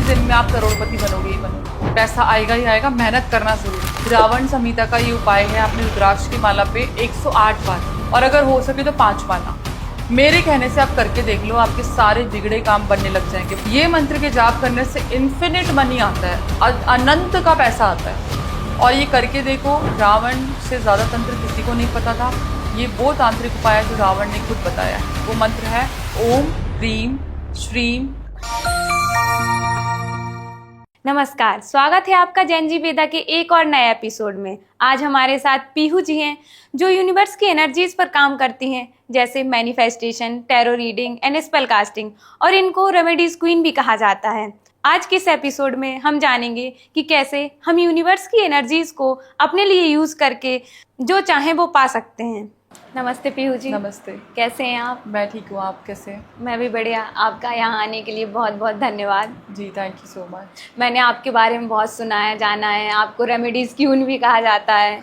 दिन में आप करोड़पति बनोगे ही बनोगे। पैसा आएगा ही आएगा, मेहनत करना जरूरी। रावण संहिता का ये उपाय है, आपने रुद्राक्ष की माला पे 108 बार, और अगर हो सके तो 5 माला मेरे कहने से आप करके देख लो, आपके सारे बिगड़े काम बनने लग जाएंगे। ये मंत्र के जाप करने से इन्फिनिट मनी आता है, अनंत का पैसा आता है। और ये करके देखो, रावण से ज़्यादा तंत्र किसी को नहीं पता था। ये वो तांत्रिक उपाय है जो रावण ने खुद बताया है। वो मंत्र है ओम ह्रीम श्रीम। नमस्कार, स्वागत है आपका जैन जी वेदा के एक और नए एपिसोड में। आज हमारे साथ पीहू जी हैं जो यूनिवर्स की एनर्जीज पर काम करती हैं, जैसे manifestation, tarot reading and spell casting, और इनको रेमेडीज क्वीन भी कहा जाता है। आज के इस एपिसोड में हम जानेंगे कि कैसे हम यूनिवर्स की एनर्जीज को अपने लिए यूज करके जो चाहें वो पा सकते हैं। नमस्ते पीहू जी। नमस्ते। कैसे हैं आप? मैं ठीक हूँ, आप कैसे हैं? मैं भी बढ़िया। आपका यहाँ आने के लिए बहुत बहुत धन्यवाद। जी, थैंक यू सो मच। मैंने आपके बारे में बहुत सुना है, जाना है। आपको रेमेडीज क्वीन भी कहा जाता है।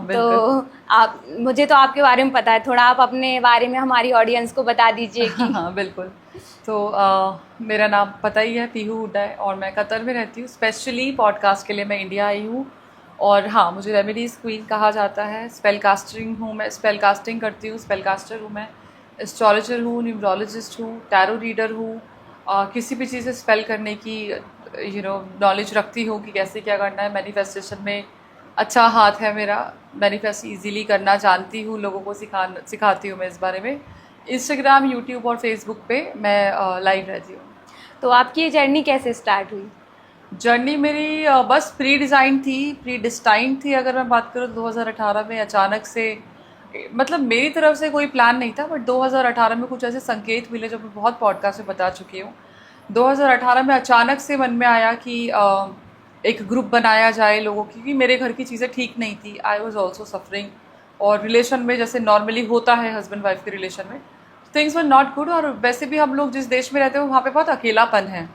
तो आप, मुझे तो आपके बारे में पता है, थोड़ा आप अपने बारे में हमारी ऑडियंस को बता दीजिए कि हाँ बिल्कुल। तो मेरा नाम पता ही है, पीहू हुड्डा है, और मैं कतर में रहती हूँ। स्पेशली पॉडकास्ट के लिए मैं इंडिया आई हूँ। और हाँ, मुझे रेमेडीज क्वीन कहा जाता है। स्पेल कास्टिंग हूँ मैं, स्पेल कास्टिंग करती हूँ, स्पेल कास्टर हूँ मैं, एस्ट्रोलॉजर हूँ, न्यूमरोलॉजिस्ट हूँ, टैरो रीडर हूँ। किसी भी चीज़ से स्पेल करने की नॉलेज रखती हूँ कि कैसे क्या करना है। मैनिफेस्टेशन में अच्छा हाथ है मेरा, मैनिफेस्ट इजीली करना जानती हूँ, लोगों को सिखाती हूँ मैं इस बारे में। इंस्टाग्राम, यूट्यूब और फेसबुक पे मैं लाइव रहती हूँ। तो आपकी ये जर्नी कैसे स्टार्ट हुई? जर्नी मेरी बस प्री डिज़ाइन थी, प्री डिस्टाइंड थी। अगर मैं बात करूँ 2018 में अचानक से, मतलब मेरी तरफ से कोई प्लान नहीं था, बट 2018 में कुछ ऐसे संकेत मिले जो मैं बहुत पॉडकास्ट में बता चुकी हूँ। 2018 में अचानक से मन में आया कि एक ग्रुप बनाया जाए लोगों की, क्योंकि मेरे घर की चीज़ें ठीक नहीं थी। आई वॉज ऑल्सो सफरिंग, और रिलेशन में जैसे नॉर्मली होता है हस्बैंड वाइफ के रिलेशन में, थिंग्स वर नॉट गुड। और वैसे भी हम लोग जिस देश में रहते हैं वहाँ पे बहुत अकेलापन है,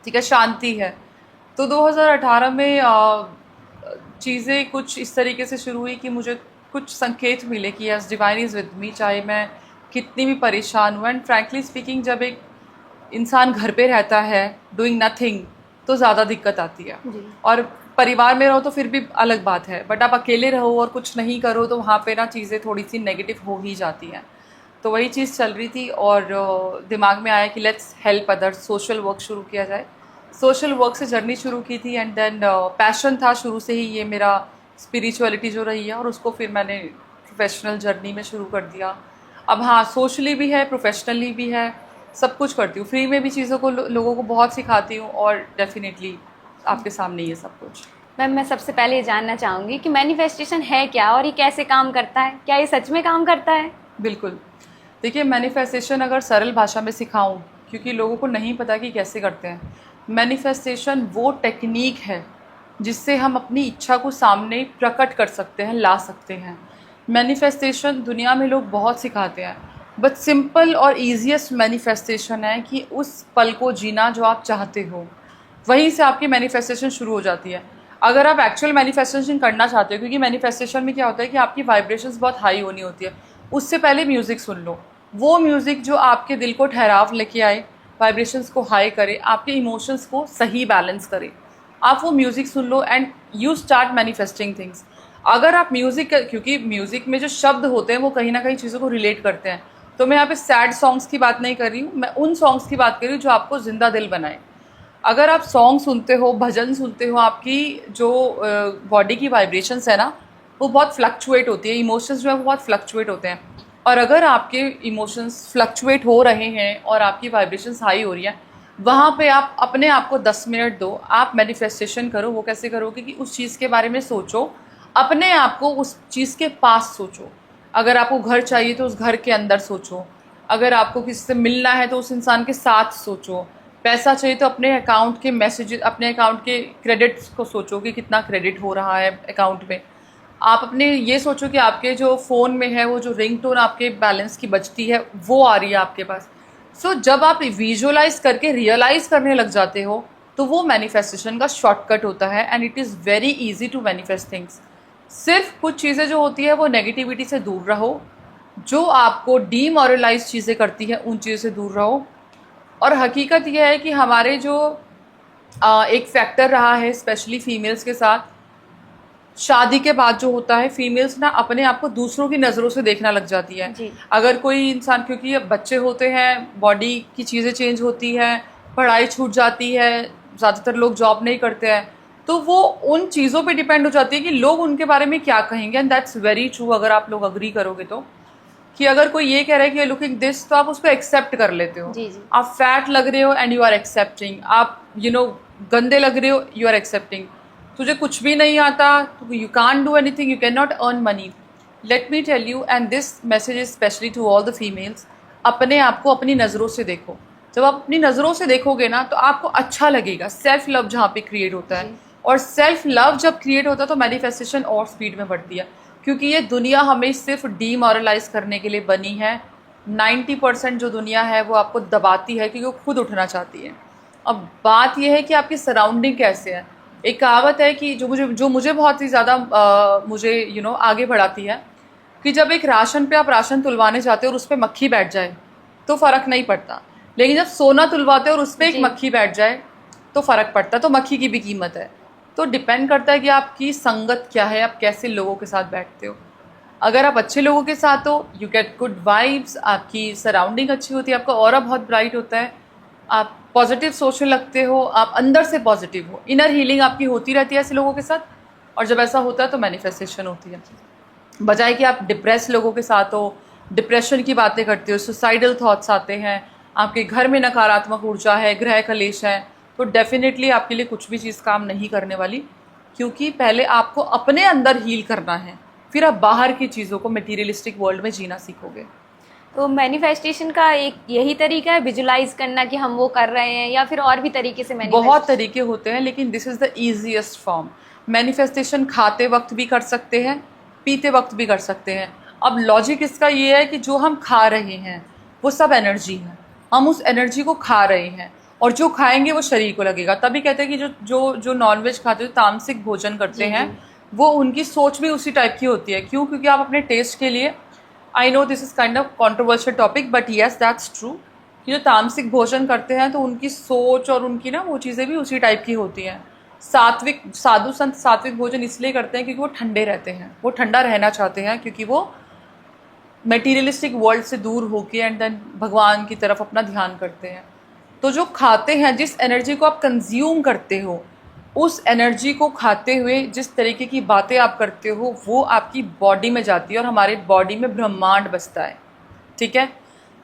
ठीक है, शांति है। तो 2018 में चीज़ें कुछ इस तरीके से शुरू हुई कि मुझे कुछ संकेत मिले कि yes, divine is with me, चाहे मैं कितनी भी परेशान हूँ। एंड फ्रैंकली स्पीकिंग, जब एक इंसान घर पे रहता है डूइंग नथिंग, तो ज़्यादा दिक्कत आती है। और परिवार में रहो तो फिर भी अलग बात है, बट आप अकेले रहो और कुछ नहीं करो तो वहाँ पे ना चीज़ें थोड़ी सी नेगेटिव हो ही जाती हैं। तो वही चीज़ चल रही थी, और दिमाग में आया कि let's help others, social work शुरू किया जाए। सोशल वर्क से जर्नी शुरू की थी, एंड देन पैशन था शुरू से ही ये मेरा, स्पिरिचुअलिटी जो रही है, और उसको फिर मैंने प्रोफेशनल जर्नी में शुरू कर दिया। अब हाँ, सोशली भी है, प्रोफेशनली भी है, सब कुछ करती हूँ। फ्री में भी चीज़ों को लोगों को बहुत सिखाती हूँ, और डेफिनेटली आपके सामने ये सब कुछ। मैम, मैं सबसे पहले ये जानना चाहूँगी कि मैनिफेस्टेशन है क्या और ये कैसे काम करता है? क्या ये सच में काम करता है? बिल्कुल। देखिए, मैनिफेस्टेशन अगर सरल भाषा में सिखाऊं, क्योंकि लोगों को नहीं पता कि कैसे करते हैं। मैनिफेस्टेशन वो टेक्निक है जिससे हम अपनी इच्छा को सामने प्रकट कर सकते हैं, ला सकते हैं। मैनिफेस्टेशन दुनिया में लोग बहुत सिखाते हैं, बट सिंपल और ईजीएस्ट मैनिफेस्टेशन है कि उस पल को जीना जो आप चाहते हो। वहीं से आपकी मैनिफेस्टेशन शुरू हो जाती है। अगर आप एक्चुअल मैनिफेस्टेशन करना चाहते हो, क्योंकि मैनिफेस्टेशन में क्या होता है कि आपकी वाइब्रेशंस बहुत हाई होनी होती है, उससे पहले म्यूज़िक सुन लो। वो म्यूज़िक जो आपके दिल को ठहराव लेके आए, वाइब्रेशंस को हाई करे, आपके इमोशंस को सही बैलेंस करे, आप वो music soon low and you start manifesting things. अगर आप म्यूज़िक, क्योंकि म्यूज़िक में जो शब्द होते हैं वो कहीं ना कहीं चीज़ों को रिलेट करते हैं, तो मैं यहाँ पे सैड सॉन्ग्स की बात नहीं कर रही हूँ, मैं उन सॉन्ग्स की बात कर रही हूँ जो आपको जिंदा दिल बनाए। अगर आप सॉन्ग सुनते हो, भजन सुनते हो, आपकी जो बॉडी की वाइब्रेशंस है ना, वो बहुत फ्लक्चुएट होती है, इमोशंस जो है वो बहुत फ्लक्चुएट होते हैं। और अगर आपके इमोशंस फ्लक्चुएट हो रहे हैं और आपकी वाइब्रेशंस हाई हो रही हैं, वहाँ पे आप अपने आप को 10 मिनट दो, आप मैनिफेस्टेशन करो। वो कैसे करोगे कि उस चीज़ के बारे में सोचो, अपने आप को उस चीज़ के पास सोचो। अगर आपको घर चाहिए तो उस घर के अंदर सोचो, अगर आपको किसी से मिलना है तो उस इंसान के साथ सोचो, पैसा चाहिए तो अपने अकाउंट के मैसेज, अपने अकाउंट के क्रेडिट्स को सोचो कि कितना क्रेडिट हो रहा है अकाउंट में। आप अपने ये सोचो कि आपके जो फ़ोन में है वो जो रिंगटोन आपके बैलेंस की बजती है वो आ रही है आपके पास। सो जब आप विजुअलाइज करके रियलाइज़ करने लग जाते हो तो वो मैनिफेस्टेशन का शॉर्टकट होता है, and it is very easy to manifest things. सिर्फ कुछ चीज़ें जो होती है वो नेगेटिविटी से दूर रहो, जो आपको डीमोरलाइज चीज़ें करती हैं उन चीज़ों से दूर रहो। और हकीकत यह है कि हमारे जो एक फैक्टर रहा है स्पेशली फीमेल्स के साथ। शादी के बाद जो होता है, फीमेल्स ना अपने आप को दूसरों की नज़रों से देखना लग जाती है। जी। अगर कोई इंसान, क्योंकि अब बच्चे होते हैं, बॉडी की चीज़ें चेंज होती हैं, पढ़ाई छूट जाती है, ज़्यादातर लोग जॉब नहीं करते हैं, तो वो उन चीज़ों पे डिपेंड हो जाती है कि लोग उनके बारे में क्या कहेंगे। एंड दैट्स वेरी ट्रू, अगर आप लोग अग्री करोगे तो, कि अगर कोई ये कह रहा है कि लुकिंग दिस, तो आप उसको एक्सेप्ट कर लेते हो। जी जी। आप फैट लग रहे हो एंड यू आर एक्सेप्टिंग, आप गंदे लग रहे हो, यू आर एक्सेप्टिंग। तुझे कुछ भी नहीं आता, you can't do anything, you can not earn money. Let me tell you, and this message is specially to all the females, अपने आप को अपनी नज़रों से देखो। जब आप अपनी नज़रों से देखोगे ना, तो आपको अच्छा लगेगा। सेल्फ लव जहाँ पे क्रिएट होता है, और सेल्फ लव जब क्रिएट होता है तो मैनिफेस्टेशन और स्पीड में बढ़ती है, क्योंकि ये दुनिया हमें सिर्फ डीमोरलाइज करने के लिए बनी है। 90% जो दुनिया है वो आपको दबाती है, क्योंकि वो खुद उठना चाहती है। अब बात यह है कि आपकी सराउंडिंग कैसे है। एक कहावत है कि जो मुझे बहुत ही ज़्यादा मुझे आगे बढ़ाती है, कि जब एक राशन पे आप राशन तुलवाने जाते हो और उस पर मक्खी बैठ जाए तो फ़र्क नहीं पड़ता, लेकिन जब सोना तुलवाते हो और उस पर एक जी। मक्खी बैठ जाए तो फ़र्क पड़ता है। तो मक्खी की भी कीमत है। तो डिपेंड करता है कि आपकी संगत क्या है, आप कैसे लोगों के साथ बैठते हो। अगर आप अच्छे लोगों के साथ हो, यू गेट गुड वाइब्स, आपकी सराउंडिंग अच्छी होती है, आपका ऑरा बहुत ब्राइट होता है, आप पॉजिटिव सोचने लगते हो, आप अंदर से पॉजिटिव हो, इनर हीलिंग आपकी होती रहती है ऐसे लोगों के साथ। और जब ऐसा होता है तो मैनिफेस्टेशन होती है। बजाय कि आप डिप्रेस लोगों के साथ हो, डिप्रेशन की बातें करते हो, सुसाइडल थॉट्स आते हैं, आपके घर में नकारात्मक ऊर्जा है, ग्रह कलेश है, तो डेफिनेटली आपके लिए कुछ भी चीज़ काम नहीं करने वाली। क्योंकि पहले आपको अपने अंदर हील करना है, फिर आप बाहर की चीज़ों को मटीरियलिस्टिक वर्ल्ड में जीना सीखोगे। तो मैनिफेस्टेशन का एक यही तरीका है विजुलाइज करना कि हम वो कर रहे हैं, या फिर और भी तरीके से बहुत तरीके होते हैं, लेकिन this is the easiest form. Manifestation खाते वक्त भी कर सकते हैं, पीते वक्त भी कर सकते हैं। अब लॉजिक इसका ये है कि जो हम खा रहे हैं वो सब एनर्जी है, हम उस एनर्जी को खा रहे हैं, और जो खाएंगे वो शरीर को लगेगा। तभी कहते हैं कि जो जो जो नॉनवेज खाते हैं, तामसिक भोजन करते जी, हैं, जी। वो उनकी सोच भी उसी टाइप की होती है। क्यों? क्योंकि आप अपने टेस्ट के लिए, I know this is kind of controversial topic, but yes that's true, कि जो तामसिक भोजन करते हैं तो उनकी सोच और उनकी ना वो चीज़ें भी उसी टाइप की होती हैं। सात्विक साधु संत सात्विक भोजन इसलिए करते हैं क्योंकि वो ठंडे रहते हैं, वो ठंडा रहना चाहते हैं, क्योंकि वो मटेरियलिस्टिक वर्ल्ड से दूर होके एंड देन भगवान की तरफ अपना ध्यान करते हैं। तो जो खाते हैं, जिस एनर्जी को आप कंज्यूम करते हो, उस एनर्जी को खाते हुए जिस तरीके की बातें आप करते हो, वो आपकी बॉडी में जाती है, और हमारे बॉडी में ब्रह्मांड बसता है। ठीक है?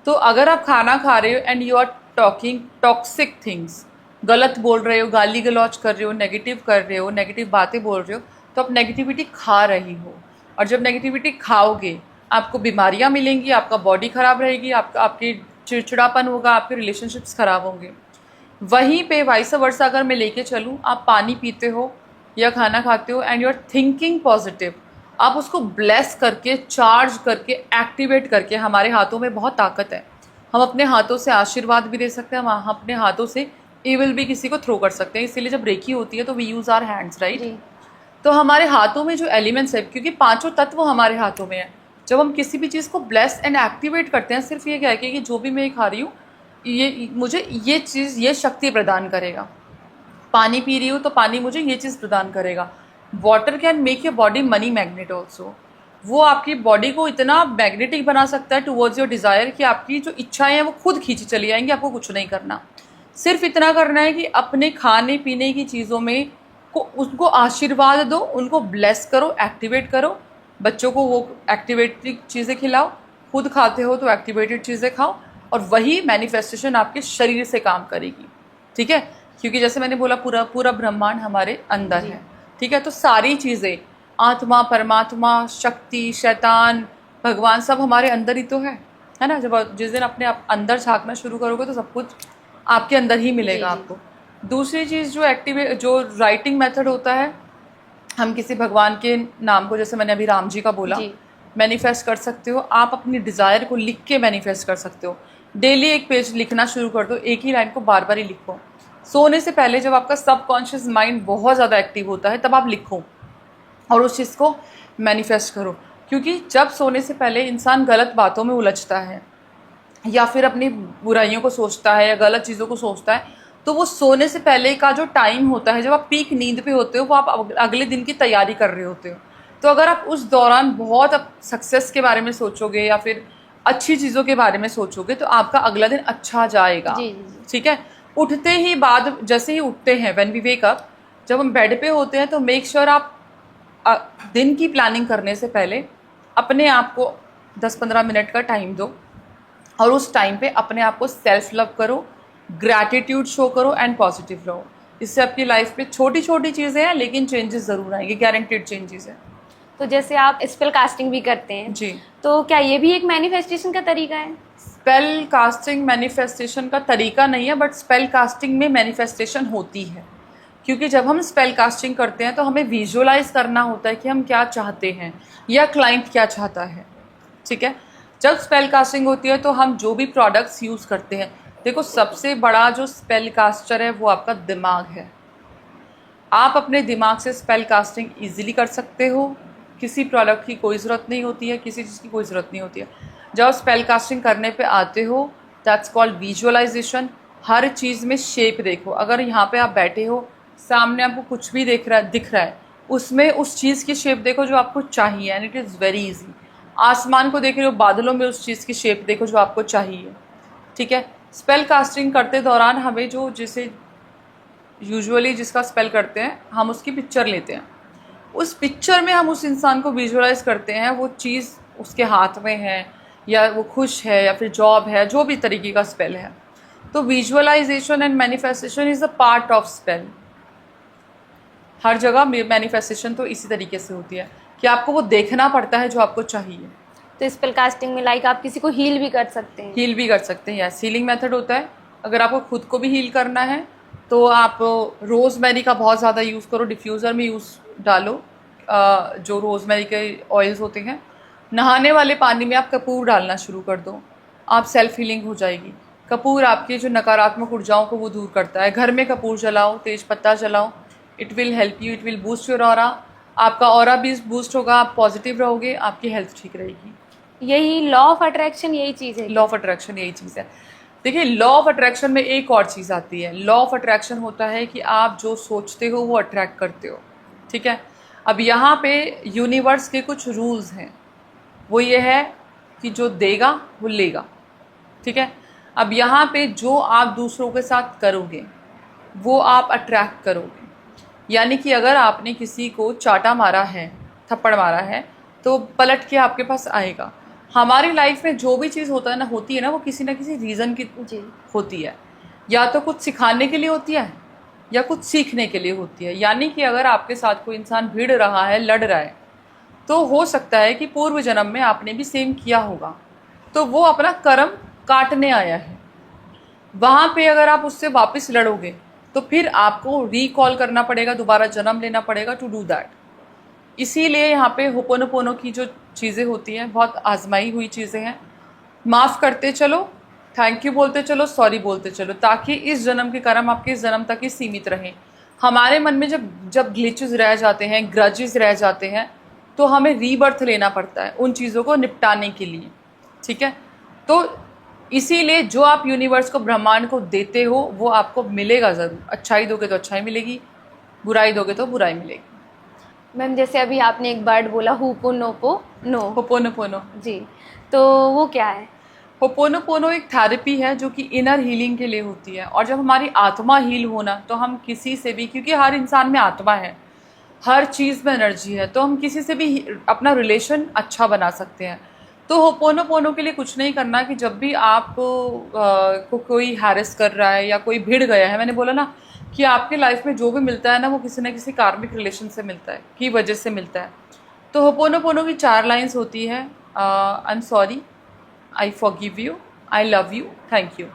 तो अगर आप खाना खा रहे हो and you are talking toxic things, गलत बोल रहे हो, गाली गलौज कर रहे हो, नेगेटिव कर रहे हो, नेगेटिव बातें बोल रहे हो, तो आप नेगेटिविटी खा रही हो। और जब नेगेटिविटी खाओगे, आपको बीमारियां मिलेंगी, आपका बॉडी ख़राब रहेगी, आपकी चिड़चिड़ापन होगा, आपके रिलेशनशिप्स ख़राब होंगे। वहीं पे वाइस वर्सा अगर मैं लेके चलूँ, आप पानी पीते हो या खाना खाते हो and you are thinking positive, आप उसको ब्लेस करके, चार्ज करके, एक्टिवेट करके, हमारे हाथों में बहुत ताकत है। हम अपने हाथों से आशीर्वाद भी दे सकते हैं, हम अपने हाथों से इविल भी किसी को थ्रो कर सकते हैं। इसीलिए जब रेकी होती है तो we use our hands, right? तो हमारे हाथों में जो एलिमेंट्स है, क्योंकि पांचों तत्व हमारे हाथों में है, जब हम किसी भी चीज़ को ब्लेस एंड एक्टिवेट करते हैं, सिर्फ ये कह के कि जो भी मैं खा रही हूँ, ये मुझे ये चीज़, ये शक्ति प्रदान करेगा। पानी पी रही हूँ तो पानी मुझे ये चीज़ प्रदान करेगा। Water can make your body money magnet also. वो आपकी बॉडी को इतना मैग्नेटिक बना सकता है टुवर्ड्स योर डिज़ायर, कि आपकी जो इच्छाएं हैं वो खुद खींची चली आएंगी। आपको कुछ नहीं करना, सिर्फ इतना करना है कि अपने खाने पीने की चीज़ों में उनको आशीर्वाद दो, उनको ब्लेस करो, एक्टिवेट करो। बच्चों को वो एक्टिवेटेड चीज़ें खिलाओ, खुद खाते हो तो एक्टिवेटेड चीज़ें खाओ, और वही मैनिफेस्टेशन आपके शरीर से काम करेगी। ठीक है? क्योंकि जैसे मैंने बोला, पूरा पूरा ब्रह्मांड हमारे अंदर है। ठीक है? तो सारी चीज़ें, आत्मा, परमात्मा, शक्ति, शैतान, भगवान, सब हमारे अंदर ही तो है ना? जब जिस दिन अपने आप अंदर झांकना शुरू करोगे तो सब कुछ आपके अंदर ही मिलेगा आपको। दूसरी चीज़ जो राइटिंग मेथड होता है, हम किसी भगवान के नाम को, जैसे मैंने अभी राम जी का बोला, मैनिफेस्ट कर सकते हो। आप अपनी डिज़ायर को लिख के मैनिफेस्ट कर सकते हो। डेली एक पेज लिखना शुरू कर दो, एक ही लाइन को बार बार ही लिखो। सोने से पहले जब आपका सबकॉन्शियस माइंड बहुत ज़्यादा एक्टिव होता है, तब आप लिखो और उस चीज़ को मैनिफेस्ट करो। क्योंकि जब सोने से पहले इंसान गलत बातों में उलझता है, या फिर अपनी बुराइयों को सोचता है, या गलत चीज़ों को सोचता है, तो वो सोने से पहले का जो टाइम होता है, जब आप पीक नींद पे होते हो, वो आप अगले दिन की तैयारी कर रहे होते हो। तो अगर आप उस दौरान बहुत सक्सेस के बारे में सोचोगे या फिर अच्छी चीज़ों के बारे में सोचोगे तो आपका अगला दिन अच्छा जाएगा। जी जी। ठीक है। उठते ही बाद, जैसे ही उठते हैं, व्हेन वी वेक अप, जब हम बेड पे होते हैं तो मेक श्योर आप दिन की प्लानिंग करने से पहले अपने आप को 10-15 मिनट का टाइम दो और उस टाइम पे अपने आप को सेल्फ लव करो, ग्रैटिट्यूड शो करो एंड पॉजिटिव रहो। इससे आपकी लाइफ पे छोटी छोटी चीज़ें हैं लेकिन चेंजेस ज़रूर आएंगे, गारंटेड चेंजेस हैं। तो जैसे आप स्पेल कास्टिंग भी करते हैं जी। तो क्या ये भी एक मैनिफेस्टेशन का तरीका है? स्पेल कास्टिंग मैनिफेस्टेशन का तरीका नहीं है, बट स्पेल कास्टिंग में मैनिफेस्टेशन होती है। क्योंकि जब हम स्पेल कास्टिंग करते हैं तो हमें विजुअलाइज करना होता है कि हम क्या चाहते हैं या क्लाइंट क्या चाहता है। ठीक है। जब स्पेल कास्टिंग होती है तो हम जो भी प्रोडक्ट्स यूज़ करते हैं, देखो सबसे बड़ा जो स्पेल कास्टर है वो आपका दिमाग है। आप अपने दिमाग से स्पेल कास्टिंग ईजिली कर सकते हो। किसी प्रोडक्ट की कोई ज़रूरत नहीं होती है, किसी चीज़ की कोई ज़रूरत नहीं होती है। जब स्पेल कास्टिंग करने पे आते हो, दैट्स कॉल्ड विजुअलाइजेशन। हर चीज़ में शेप देखो। अगर यहाँ पे आप बैठे हो, सामने आपको कुछ भी दिख रहा है, उसमें उस चीज़ की शेप देखो जो आपको चाहिए, and it is very easy. आसमान को देख रहे हो, बादलों में उस चीज़ की शेप देखो जो आपको चाहिए। ठीक है। स्पेल कास्टिंग करते दौरान हमें जो, जिसे यूजुअली जिसका स्पेल करते हैं, हम उसकी पिक्चर लेते हैं। उस पिक्चर में हम उस इंसान को विजुअलाइज करते हैं, वो चीज़ उसके हाथ में है या वो खुश है या फिर जॉब है, जो भी तरीके का स्पेल है। तो visualisation and manifestation is a part of spell. हर जगह मैनिफेस्टेशन तो इसी तरीके से होती है कि आपको वो देखना पड़ता है जो आपको चाहिए। तो स्पेल कास्टिंग में लाइक आप किसी को हील भी कर सकते हैं? हील भी कर सकते हैं, यस, हीलिंग मेथड होता है। अगर आपको खुद को भी हील करना है तो आप रोज़मेरी का बहुत ज़्यादा यूज़ करो, डिफ्यूज़र में यूज़ डालो जो रोज़मेरी के ऑयल्स होते हैं। नहाने वाले पानी में आप कपूर डालना शुरू कर दो, आप सेल्फ हीलिंग हो जाएगी। कपूर आपकी जो नकारात्मक ऊर्जाओं को वो दूर करता है। घर में कपूर जलाओ, तेज पत्ता जलाओ, it will help you, it will boost your aura. आपका ऑरा भी बूस्ट होगा, आप पॉजिटिव रहोगे, आपकी हेल्थ ठीक रहेगी। यही लॉ ऑफ अट्रैक्शन यही चीज़ है? लॉ ऑफ अट्रैक्शन यही चीज़ है। देखिए, लॉ ऑफ अट्रैक्शन में एक और चीज़ आती है। लॉ ऑफ अट्रैक्शन होता है कि आप जो सोचते हो वो अट्रैक्ट करते हो। ठीक है। अब यहाँ पे यूनिवर्स के कुछ रूल्स हैं। वो ये है कि जो देगा वो लेगा। ठीक है। अब यहाँ पे जो आप दूसरों के साथ करोगे वो आप अट्रैक्ट करोगे। यानी कि अगर आपने किसी को चाटा मारा है, थप्पड़ मारा है, तो पलट के आपके पास आएगा। हमारी लाइफ में जो भी चीज़ होती है ना वो किसी ना किसी रीज़न की जी। होती है। या तो कुछ सिखाने के लिए होती है या कुछ सीखने के लिए होती है। यानी कि अगर आपके साथ कोई इंसान भिड़ रहा है, लड़ रहा है, तो हो सकता है कि पूर्व जन्म में आपने भी सेम किया होगा, तो वो अपना कर्म काटने आया है। वहाँ पे अगर आप उससे वापस लड़ोगे तो फिर आपको रिकॉल करना पड़ेगा, दोबारा जन्म लेना पड़ेगा टू डू दैट। इसीलिए यहाँ पे होपोनोपोनो की जो चीज़ें होती हैं बहुत आजमाई हुई चीज़ें हैं। माफ़ करते चलो, थैंक यू बोलते चलो, सॉरी बोलते चलो, ताकि इस जन्म के कर्म आपके इस जन्म तक ही सीमित रहें। हमारे मन में जब ग्लिचेस रह जाते हैं, ग्रजेस रह जाते हैं, तो हमें रीबर्थ लेना पड़ता है उन चीज़ों को निपटाने के लिए। ठीक है। तो इसीलिए जो आप यूनिवर्स को, ब्रह्मांड को देते हो वो आपको मिलेगा ज़रूर। अच्छाई दोगे तो अच्छाई मिलेगी, बुराई दोगे तो बुराई मिलेगी। मैम जैसे अभी आपने एक वर्ड बोला होपोनोपोनो। होपोनोपोनो जी, तो वो क्या है? होपोनोपोनो एक थेरेपी है जो कि इनर हीलिंग के लिए होती है। और जब हमारी आत्मा हील होना, तो हम किसी से भी, क्योंकि हर इंसान में आत्मा है, हर चीज़ में एनर्जी है, तो हम किसी से भी अपना रिलेशन अच्छा बना सकते हैं। तो होपोनोपोनो के लिए कुछ नहीं करना कि जब भी आपको कोई हैरेस कर रहा है या कोई भिड़ गया है, मैंने बोला ना कि आपके लाइफ में जो भी मिलता है ना वो किसी न किसी कार्मिक रिलेशन से मिलता है, की वजह से मिलता है। तो होपोनोपोनो की 4 लाइन्स होती है। I am sorry, I forgive you, I love you, thank you.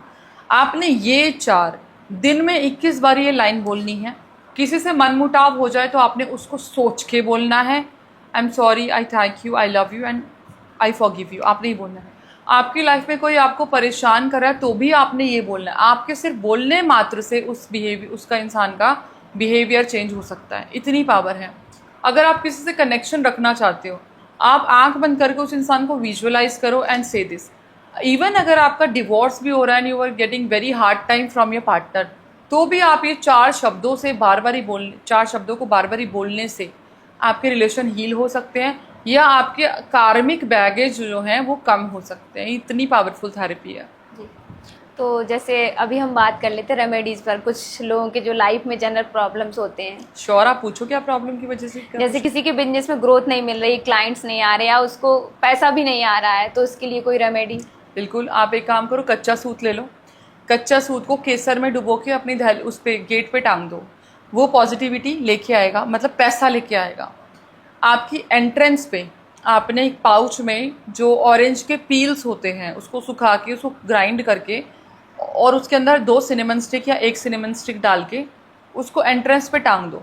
आपने ये 4 दिन में 21 बार ये लाइन बोलनी है। किसी से मनमुटाव हो जाए तो आपने उसको सोच के बोलना है। I am sorry, I thank you, I love you and I forgive you, आपने ही बोलना है। आपकी लाइफ में कोई आपको परेशान कर रहा है तो भी आपने ये बोलना है। आपके सिर्फ बोलने मात्र से उसका इंसान का बिहेवियर चेंज हो सकता है, इतनी पावर है। अगर आप किसी से कनेक्शन रखना चाहते हो, आप आंख बंद करके उस इंसान को विजुअलाइज करो एंड से दिस। इवन अगर आपका डिवोर्स भी हो रहा है and you are getting very hard time from your partner, तो भी आप ये 4 शब्दों से बार बार ही 4 शब्दों को बार बार ही बोलने से आपके रिलेशन हील हो सकते हैं, या आपके कार्मिक बैगेज जो हैं वो कम हो सकते हैं। इतनी पावरफुल थेरेपी है। जी। तो जैसे अभी हम बात कर लेते हैं रेमेडीज़ पर, कुछ लोगों के जो लाइफ में जनरल प्रॉब्लम्स होते हैं। श्योर, आप पूछो क्या प्रॉब्लम की वजह से क्या? जैसे किसी के बिजनेस में ग्रोथ नहीं मिल रही, क्लाइंट्स नहीं आ रहे, या उसको पैसा भी नहीं आ रहा है, तो उसके लिए कोई रेमेडी? बिल्कुल, आप एक काम करो, कच्चा सूत ले लो। कच्चा सूत को केसर में डुबो के अपनी उस पे गेट पे टांग दो। वो पॉजिटिविटी लेके आएगा, मतलब पैसा लेके आएगा। आपकी एंट्रेंस पे आपने एक पाउच में जो ऑरेंज के पील्स होते हैं उसको सुखा के, उसको ग्राइंड करके, और उसके अंदर 2 सिनेमन स्टिक या 1 सिनेमन स्टिक डाल के उसको एंट्रेंस पे टांग दो।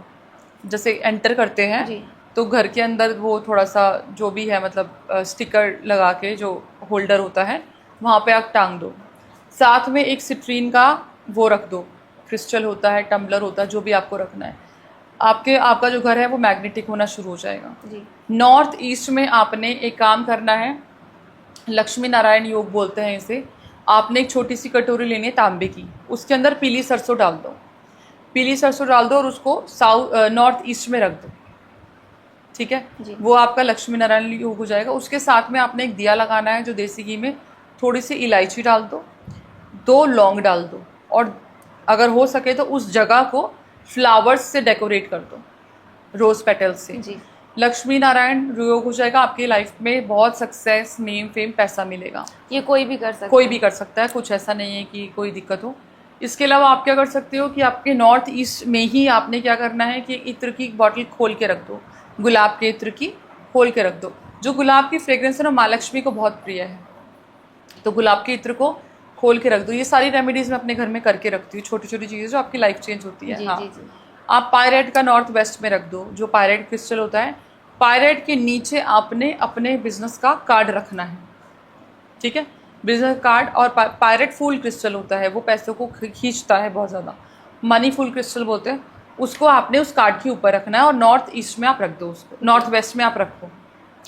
जैसे एंटर करते हैं जी। तो घर के अंदर वो थोड़ा सा जो भी है, मतलब स्टिकर लगा के जो होल्डर होता है वहाँ पे आप टांग दो। साथ में एक सिट्रीन का वो रख दो, क्रिस्टल होता है, टम्बलर होता है, जो भी आपको रखना है। आपका जो घर है वो मैग्नेटिक होना शुरू हो जाएगा। जी। नॉर्थ ईस्ट में आपने एक काम करना है, लक्ष्मी नारायण योग बोलते हैं इसे। आपने एक छोटी सी कटोरी लेनी है तांबे की, उसके अंदर पीली सरसों डाल दो। पीली सरसों डाल दो और उसको नॉर्थ ईस्ट में रख दो। ठीक है, वो आपका लक्ष्मी नारायण योग हो जाएगा। उसके साथ में आपने एक दिया लगाना है, जो देसी घी में थोड़ी सी इलायची डाल दो, 2 लौंग डाल दो, और अगर हो सके तो उस जगह को फ्लावर्स से डेकोरेट कर दो, रोज पेटल्स से। जी। लक्ष्मी नारायण योग हो जाएगा। आपकी लाइफ में बहुत सक्सेस, नेम, फेम, पैसा मिलेगा। ये कोई भी कर सकता है? कोई भी कर सकता है, कुछ ऐसा नहीं है कि कोई दिक्कत हो। इसके अलावा आप क्या कर सकते हो कि आपके नॉर्थ ईस्ट में ही आपने क्या करना है कि इत्र की बॉटल खोल के रख दो, गुलाब के इत्र की खोल के रख दो। जो गुलाब की फ्रेग्रेंस है ना, माँ लक्ष्मी को बहुत प्रिय है, तो गुलाब के इत्र को खोल के रख दो। ये सारी रेमेडीज मैं अपने घर में करके रखती हूँ, छोटी छोटी चीज़ें जो आपकी लाइफ चेंज होती है। जी, हाँ, जी, जी। आप पायरेट का नॉर्थ वेस्ट में रख दो, जो पायरेट क्रिस्टल होता है। पायरेट के नीचे आपने अपने बिजनेस का कार्ड रखना है। ठीक है, बिजनेस कार्ड। और पायरेट फूल क्रिस्टल होता है, वो पैसों को खींचता है बहुत ज़्यादा, मनी फूल क्रिस्टल बोलते हैं उसको। आपने उस कार्ड के ऊपर रखना है और नॉर्थ ईस्ट में आप रख दो उसको, नॉर्थ वेस्ट में आप रखो।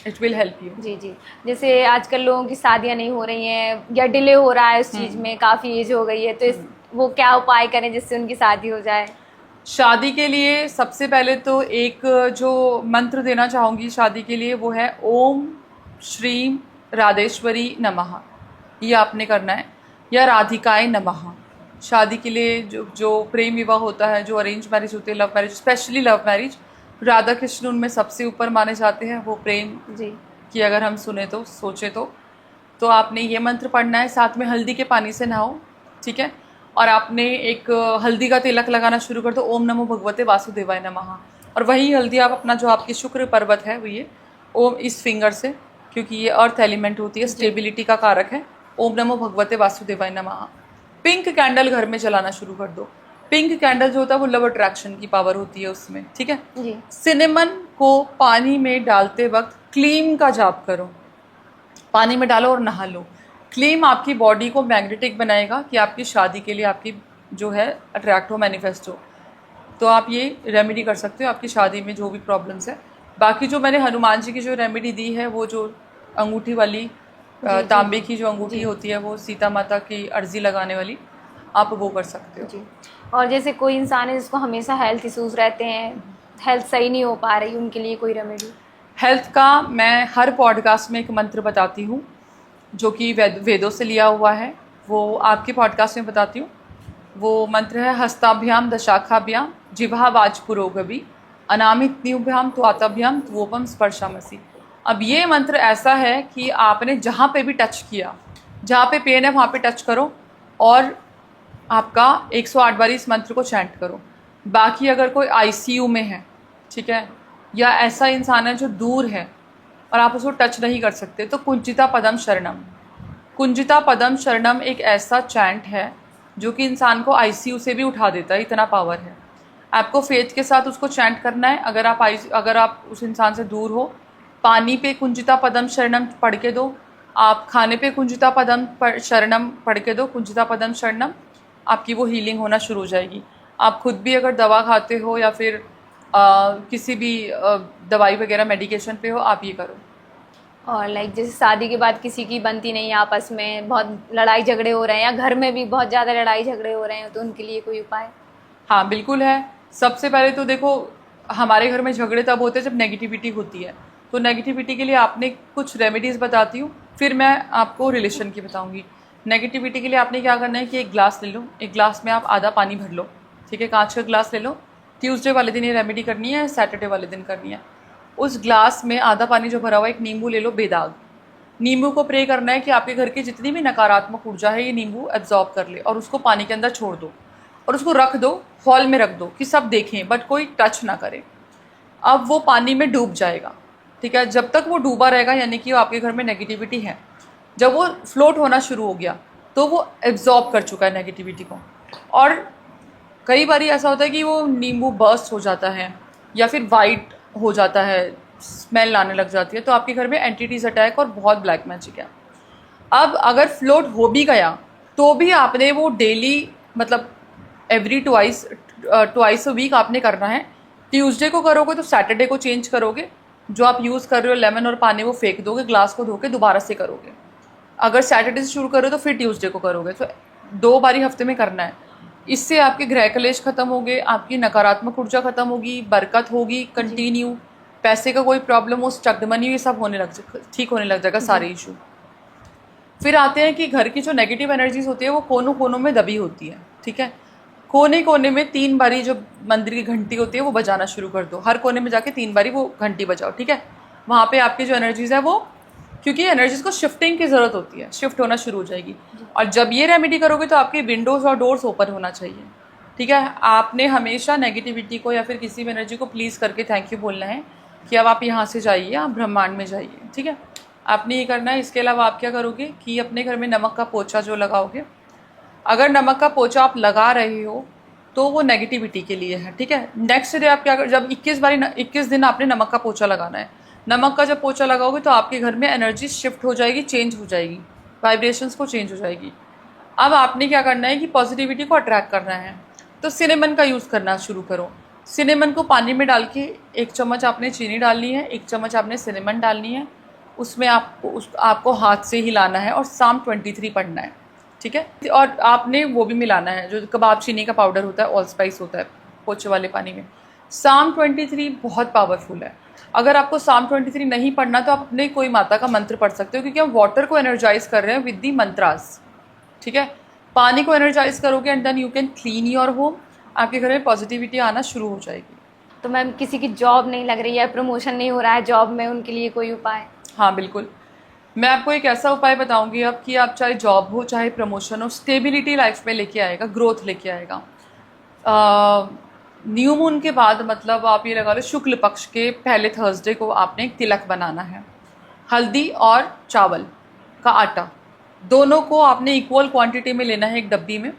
It will help you. जी, जी। जैसे आजकल लोगों की शादियां नहीं हो रही हैं, या डिले हो रहा है उस चीज़ में, काफ़ी एज हो गई है, तो वो क्या उपाय करें जिससे उनकी शादी हो जाए? शादी के लिए सबसे पहले तो एक जो मंत्र देना चाहूँगी शादी के लिए, वो है ओम श्रीम राधेश्वरी नमः। ये आपने करना है, या राधिकाय नमः। शादी के लिए जो प्रेम विवाह होता है, जो अरेंज मैरिज होते हैं, love marriage, specially love marriage, Radha Krishna उनमें सबसे ऊपर माने जाते हैं। वो प्रेम जी। कि अगर हम सुने तो, सोचे तो आपने ये मंत्र पढ़ना है। साथ में हल्दी के पानी से नहाओ। ठीक है, और आपने एक हल्दी का तिलक लगाना शुरू कर दो, ओम नमो भगवते वासुदेवाय नमः। और वही हल्दी आप अपना, जो आपकी शुक्र पर्वत है, वो ये ओम इस फिंगर से, क्योंकि ये अर्थ एलिमेंट होती है, स्टेबिलिटी का कारक है। ओम नमो भगवते वासुदेवाय नमः। पिंक कैंडल घर में जलाना शुरू कर दो। पिंक कैंडल जो होता है वो लव अट्रैक्शन की पावर होती है उसमें। ठीक है जी। सिनेमन को पानी में डालते वक्त क्लीम का जाप करो, पानी में डालो और नहा लो। क्लीम आपकी बॉडी को मैग्नेटिक बनाएगा कि आपकी शादी के लिए आपकी जो है अट्रैक्ट हो, मैनिफेस्ट हो। तो आप ये रेमेडी कर सकते हो आपकी शादी में जो भी प्रॉब्लम्स है। बाकी जो मैंने हनुमान जी की जो रेमेडी दी है, वो जो अंगूठी वाली, तांबे की जो अंगूठी होती है, वो सीता माता की अर्जी लगाने वाली, आप वो कर सकते हो। जी। और जैसे कोई इंसान है जिसको हमेशा हेल्थ इश्यूज रहते हैं, हेल्थ सही नहीं हो पा रही, उनके लिए कोई रेमेडी? हेल्थ का मैं हर पॉडकास्ट में एक मंत्र बताती हूँ, जो कि वेदों से लिया हुआ है, वो आपके पॉडकास्ट में बताती हूँ। वो मंत्र है हस्ताभ्याम दशाखाभ्याम जिह्वा वाजपुरोगवी अनामित न्यूभ्याम त्वाताभ्याम त्वोपम स्पर्शामसी। अब ये मंत्र ऐसा है कि आपने जहाँ पे भी टच किया, जहाँ पे पेन है वहाँ पे टच करो और आपका 108 बार इस मंत्र को चैंट करो। बाकी अगर कोई आईसीयू में है, ठीक है, या ऐसा इंसान है जो दूर है और आप उसको टच नहीं कर सकते, तो कुंजिता पदम शरणम, कुंजिता पदम शरणम एक ऐसा चैंट है जो कि इंसान को आईसीयू से भी उठा देता है, इतना पावर है। आपको फेथ के साथ उसको चैंट करना है। अगर आप उस इंसान से दूर हो, पानी पे कुंजिता पदम शरणम पढ़ के दो, आप खाने पे कुंजिता पदम शरणम पढ़ के दो, कुंजिता पदम शरणम, आपकी वो हीलिंग होना शुरू हो जाएगी। आप खुद भी अगर दवा खाते हो या फिर किसी भी दवाई वगैरह मेडिकेशन पे हो, आप ये करो। और जैसे शादी के बाद किसी की बनती नहीं है, आपस में बहुत लड़ाई झगड़े हो रहे हैं, या घर में भी बहुत ज़्यादा लड़ाई झगड़े हो रहे हैं, तो उनके लिए कोई उपाय? हाँ बिल्कुल है। सबसे पहले तो देखो, हमारे घर में झगड़े तब होते हैं जब नेगेटिविटी होती है। तो नेगेटिविटी के लिए आपने कुछ रेमेडीज़ बताती हूँ, फिर मैं आपको रिलेशन की बताऊँगी। नेगेटिविटी के लिए आपने क्या करना है कि एक ग्लास ले लो, एक ग्लास में आप आधा पानी भर लो, ठीक है, कांच का ग्लास ले लो। ट्यूसडे वाले दिन ये रेमेडी करनी है, सैटरडे वाले दिन करनी है। उस ग्लास में आधा पानी जो भरा हुआ है, एक नींबू ले लो बेदाग। नींबू को प्रे करना है कि आपके घर की जितनी भी नकारात्मक ऊर्जा है ये नींबू एब्जॉर्ब कर ले, और उसको पानी के अंदर छोड़ दो और उसको रख दो, हॉल में रख दो कि सब देखें बट कोई टच ना करे। अब वो पानी में डूब जाएगा, ठीक है। जब तक वो डूबा रहेगा यानी कि आपके घर में नेगेटिविटी है। जब वो फ्लोट होना शुरू हो गया तो वो एब्जॉर्ब कर चुका है नेगेटिविटी को। और कई बार ऐसा होता है कि वो नींबू बर्स्ट हो जाता है या फिर वाइट हो जाता है, स्मेल आने लग जाती है, तो आपके घर में एंटिटीज अटैक और बहुत ब्लैक मैजिक है। अब अगर फ्लोट हो भी गया तो भी आपने वो डेली, मतलब एवरी ट्वाइस अ वीक आपने करना है। ट्यूसडे को करोगे तो सैटरडे को चेंज करोगे। जो आप यूज़ कर रहे हो लेमन और पानी वो फेंक दोगे, ग्लास को धो के दोबारा से करोगे। अगर सैटरडे से शुरू करो तो फिर ट्यूसडे को करोगे। तो 2 बारी हफ्ते में करना है। इससे आपके ग्रह कलेश खत्म हो गए, आपकी नकारात्मक ऊर्जा खत्म होगी, बरकत होगी कंटिन्यू, पैसे का कोई प्रॉब्लम हो, स्टक्ड मनी, ये सब होने लग जाएगा, ठीक होने लग जाएगा सारे इशू। फिर आते हैं कि घर की जो नेगेटिव एनर्जीज होती है वो कोनों कोनों में दबी होती है, ठीक है। कोने कोने में 3 बारी जो मंदिर की घंटी होती है वो बजाना शुरू कर दो। हर कोने में जाके 3 बारी वो घंटी बजाओ, ठीक है। वहाँ पे आपकी जो एनर्जीज है वो, क्योंकि एनर्जीज को शिफ्टिंग की ज़रूरत होती है, शिफ्ट होना शुरू हो जाएगी। और जब ये रेमेडी करोगे तो आपके विंडोज़ और डोर्स ओपन होना चाहिए, ठीक है। आपने हमेशा नेगेटिविटी को या फिर किसी भी एनर्जी को प्लीज़ करके थैंक यू बोलना है कि अब आप यहाँ से जाइए, आप ब्रह्मांड में जाइए, ठीक है। आपने ये करना है। इसके अलावा आप क्या करोगे कि अपने घर में नमक का पोछा जो लगाओगे, अगर नमक का पोछा आप लगा रहे हो तो वो नेगेटिविटी के लिए है, ठीक है। नेक्स्ट डे आप क्या कर, जब 21 दिन आपने नमक का पोछा लगाना है। नमक का जब पोछा लगाओगे तो आपके घर में एनर्जी शिफ्ट हो जाएगी, चेंज हो जाएगी, वाइब्रेशंस को चेंज हो जाएगी। अब आपने क्या करना है कि पॉजिटिविटी को अट्रैक्ट करना है, तो सिनेमन का यूज़ करना शुरू करो। सिनेमन को पानी में डाल के 1 चम्मच आपने चीनी डालनी है, 1 चम्मच आपने सिनेमन डालनी है। उसमें आपको हाथ से हिलाना है और साम 23 पढ़ना है, ठीक है। और आपने वो भी मिलाना है जो कबाब चीनी का पाउडर होता है, ऑल स्पाइस होता है पोछे वाले पानी में। साम 23 बहुत पावरफुल है। अगर आपको साम 23 नहीं पढ़ना तो आप अपने कोई माता का मंत्र पढ़ सकते हो, क्योंकि हम वाटर को एनर्जाइज कर रहे हैं विद दी मंत्रास, ठीक है। पानी को एनर्जाइज करोगे and then you can clean your home. आपके घर में पॉजिटिविटी आना शुरू हो जाएगी। तो मैम किसी की जॉब नहीं लग रही है, प्रमोशन नहीं हो रहा है जॉब में, उनके लिए कोई उपाय? हाँ बिल्कुल, मैं आपको एक ऐसा उपाय बताऊंगी अब कि आप चाहे जॉब हो चाहे प्रमोशन हो, स्टेबिलिटी लाइफ में लेके आएगा, ग्रोथ लेके आएगा। न्यू मून के बाद, मतलब आप ये लगा लो शुक्ल पक्ष के पहले थर्सडे को आपने एक तिलक बनाना है। हल्दी और चावल का आटा दोनों को आपने इक्वल क्वांटिटी में लेना है एक डब्बी में।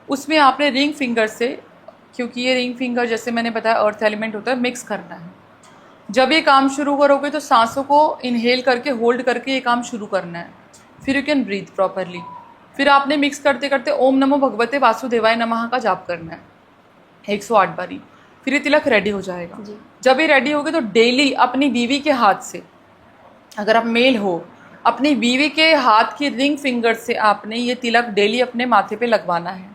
उसमें आपने रिंग फिंगर से, क्योंकि ये रिंग फिंगर जैसे मैंने बताया अर्थ एलिमेंट होता है, मिक्स करना है। जब ये काम शुरू करोगे तो सांसों को इनहेल करके होल्ड करके ये काम शुरू करना है, फिर यू कैन ब्रीथ प्रॉपरली। फिर आपने मिक्स करते करते ओम नमो भगवते वासुदेवाय नमः का जाप करना है 108 बारी। फिर ये तिलक रेडी हो जाएगा। जब ये रेडी होगे तो डेली अपनी बीवी के हाथ से, अगर आप मेल हो, अपनी बीवी के हाथ की रिंग फिंगर से आपने ये तिलक डेली अपने माथे पे लगवाना है।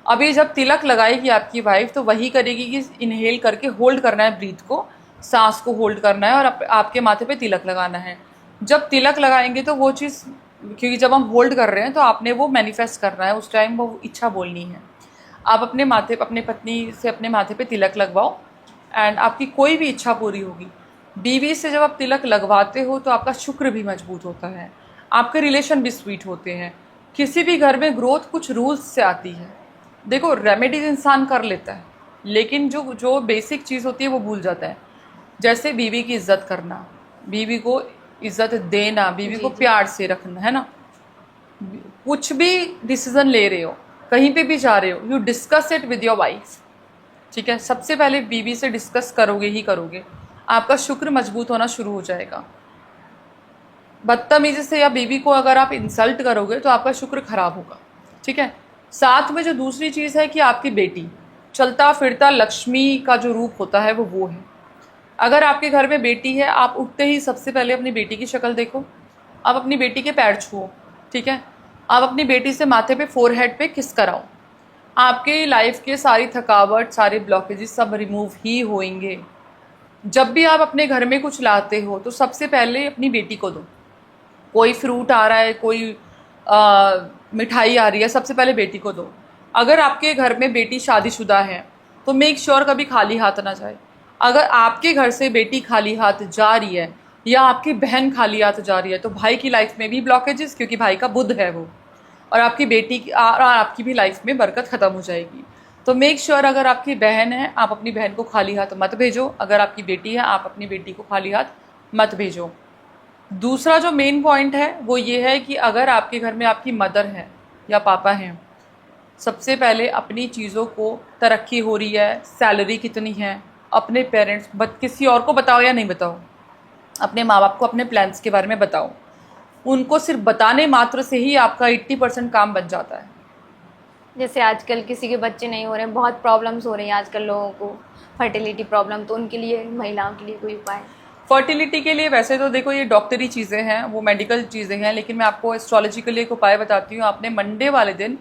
अब ये जब तिलक लगाएगी आपकी वाइफ तो वही करेगी कि इनहेल करके होल्ड करना है ब्रीथ को, सांस को होल्ड करना है और आपके माथे पे तिलक लगाना है। जब तिलक लगाएंगे तो वो चीज़, क्योंकि जब हम होल्ड कर रहे हैं तो आपने वो मैनिफेस्ट करना है, उस टाइम वो इच्छा बोलनी है। आप अपने माथे, अपने पत्नी से अपने माथे पे तिलक लगवाओ एंड आपकी कोई भी इच्छा पूरी होगी। बीवी से जब आप तिलक लगवाते हो तो आपका शुक्र भी मजबूत होता है, आपके रिलेशन भी स्वीट होते हैं। किसी भी घर में ग्रोथ कुछ रूल्स से आती है। देखो, रेमेडीज इंसान कर लेता है लेकिन जो बेसिक चीज़ होती है वो भूल जाता है। जैसे बीवी की इज्जत करना, बीवी को इज्जत देना, बीवी को प्यार से रखना, है ना। कुछ भी डिसीजन ले रहे हो, कहीं पे भी जा रहे हो, you discuss it with your wife, ठीक है। सबसे पहले बीवी से डिस्कस करोगे ही करोगे, आपका शुक्र मजबूत होना शुरू हो जाएगा। बदतमीजी से या बीवी को अगर आप इंसल्ट करोगे तो आपका शुक्र खराब होगा, ठीक है। साथ में जो दूसरी चीज़ है कि आपकी बेटी, चलता फिरता लक्ष्मी का जो रूप होता है वो है। अगर आपके घर में बेटी है, आप उठते ही सबसे पहले अपनी बेटी की शक्ल देखो, आप अपनी बेटी के पैर छुओ, ठीक है। आप अपनी बेटी से माथे पे, फोरहेड पे किस कराओ। आपके लाइफ के सारी थकावट, सारे ब्लॉकेजेस सब रिमूव ही होंगे। जब भी आप अपने घर में कुछ लाते हो तो सबसे पहले अपनी बेटी को दो। कोई फ्रूट आ रहा है, कोई मिठाई आ रही है, सबसे पहले बेटी को दो। अगर आपके घर में बेटी शादीशुदा है तो मेक श्योर कभी खाली हाथ ना जाए। अगर आपके घर से बेटी खाली हाथ जा रही है या आपकी बहन खाली हाथ जा रही है तो भाई की लाइफ में भी ब्लॉकेजेस, क्योंकि भाई का बुध है वो, और आपकी बेटी की और आपकी भी लाइफ में बरकत ख़त्म हो जाएगी। तो मेक श्योर अगर आपकी बहन है, आप अपनी बहन को खाली हाथ मत भेजो। अगर आपकी बेटी है, आप अपनी बेटी को खाली हाथ मत भेजो। दूसरा जो मेन पॉइंट है वो ये है कि अगर आपके घर में आपकी मदर है या पापा हैं, सबसे पहले अपनी चीज़ों को तरक्की हो रही है, सैलरी कितनी है, अपने पेरेंट्स किसी और को बताओ या नहीं बताओ, अपने माँ बाप को अपने प्लान्स के बारे में बताओ। उनको सिर्फ बताने मात्र से ही आपका 80% काम बन जाता है। जैसे आजकल किसी के बच्चे नहीं हो रहे हैं, बहुत प्रॉब्लम्स हो रही हैं आजकल लोगों को, फर्टिलिटी प्रॉब्लम, तो उनके लिए, महिलाओं के लिए कोई उपाय? फर्टिलिटी के लिए वैसे तो देखो ये डॉक्टरी चीज़ें हैं, वो मेडिकल चीज़ें हैं, लेकिन मैं आपको एस्ट्रोलॉजी के लिए एक उपाय बताती हूँ। आपने मंडे वाले दिन